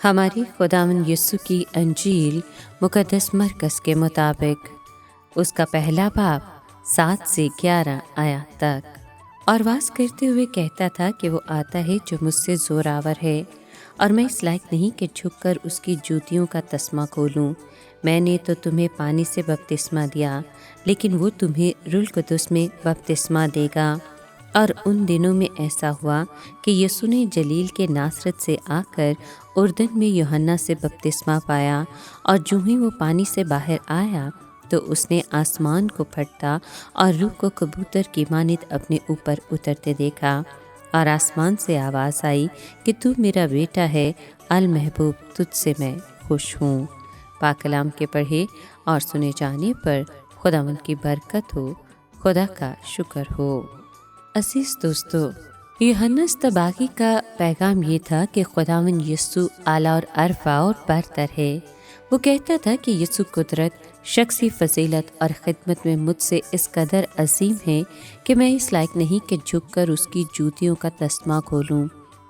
ہماری خداوند یسوع کی انجیل مقدس مرکز کے مطابق اس کا پہلا باب 7 سے 11 آیات تک، اور واز کرتے ہوئے کہتا تھا کہ وہ آتا ہے جو مجھ سے زوراور ہے، اور میں اس لائق نہیں کہ جھک کر اس کی جوتیوں کا تسمہ کھولوں۔ میں نے تو تمہیں پانی سے بپتسمہ دیا، لیکن وہ تمہیں روح القدس میں بپتسمہ دے گا۔ اور ان دنوں میں ایسا ہوا کہ یسوع نے جلیل کے ناصرت سے آ کر اردن میں یوحنا سے بپتسمہ پایا، اور جو ہی وہ پانی سے باہر آیا تو اس نے آسمان کو پھٹتا اور روح کو کبوتر کی مانند اپنے اوپر اترتے دیکھا، اور آسمان سے آواز آئی کہ تو میرا بیٹا ہے، المحبوب، تجھ سے میں خوش ہوں۔ پاک کلام کے پڑھے اور سنے جانے پر خداوند کی برکت ہو، خدا کا شکر ہو۔ عزیز دوستو، یوحنا طباغی کا پیغام یہ تھا کہ خداوند یسوع اعلیٰ اور ارفع اور برتر ہے۔ وہ کہتا تھا کہ یسوع قدرت، شخصی فضیلت اور خدمت میں مجھ سے اس قدر عظیم ہے کہ میں اس لائق نہیں کہ جھک کر اس کی جوتیوں کا تسمہ کھولوں،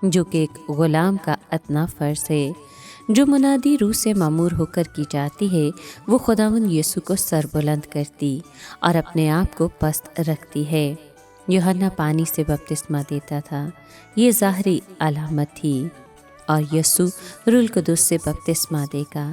جو کہ ایک غلام کا ادنیٰ فرض ہے۔ جو منادی روح سے مامور ہو کر کی جاتی ہے، وہ خداوند یسوع کو سربلند کرتی اور اپنے آپ کو پست رکھتی ہے۔ یوحنا پانی سے بپتسمہ دیتا تھا، یہ ظاہری علامت تھی، اور یسوع روح القدس سے بپتسمہ دے گا۔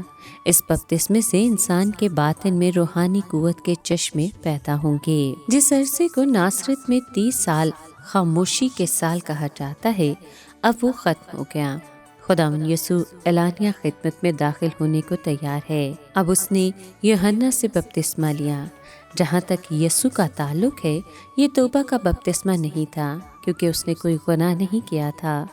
اس بپتسمے سے انسان کے باطن میں روحانی قوت کے چشمے پیدا ہوں گے۔ جس عرصے کو ناصرت میں 30 سال خاموشی کے سال کہا جاتا ہے، اب وہ ختم ہو گیا۔ خداوند یسوع اعلانیہ خدمت میں داخل ہونے کو تیار ہے۔ اب اس نے یوحنا سے بپتسمہ لیا۔ جہاں تک یسوع کا تعلق ہے، یہ توبہ کا بپتسمہ نہیں تھا، کیونکہ اس نے کوئی گناہ نہیں کیا تھا۔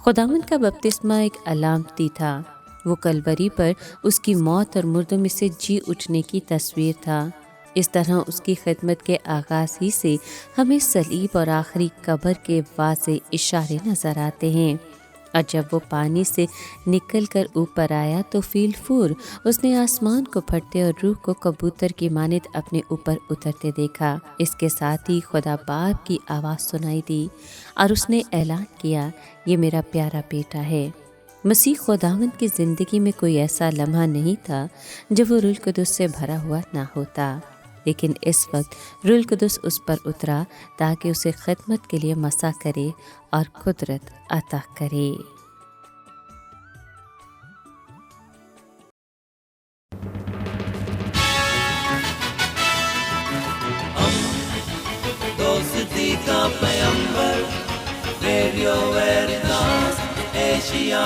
خداوند کا بپتسمہ ایک علامتی تھا۔ وہ کلوری پر اس کی موت اور مردوں میں سے جی اٹھنے کی تصویر تھا۔ اس طرح اس کی خدمت کے آغاز ہی سے ہمیں صلیب اور آخری قبر کے واضح اشارے نظر آتے ہیں، اور جب وہ پانی سے نکل کر اوپر آیا تو فی الفور اس نے آسمان کو پھٹتے اور روح کو کبوتر کی مانند اپنے اوپر اترتے دیکھا۔ اس کے ساتھ ہی خدا باپ کی آواز سنائی دی، اور اس نے اعلان کیا، یہ میرا پیارا بیٹا ہے۔ مسیح خداوند کی زندگی میں کوئی ایسا لمحہ نہیں تھا جب وہ روح القدس سے بھرا ہوا نہ ہوتا، لیکن اس وقت روح القدس اس پر اترا تاکہ اسے خدمت کے لیے مسا کرے اور قدرت عطا کرے۔ دوستی کا پیمبر، ریڈیو ویریتاس ایشیا۔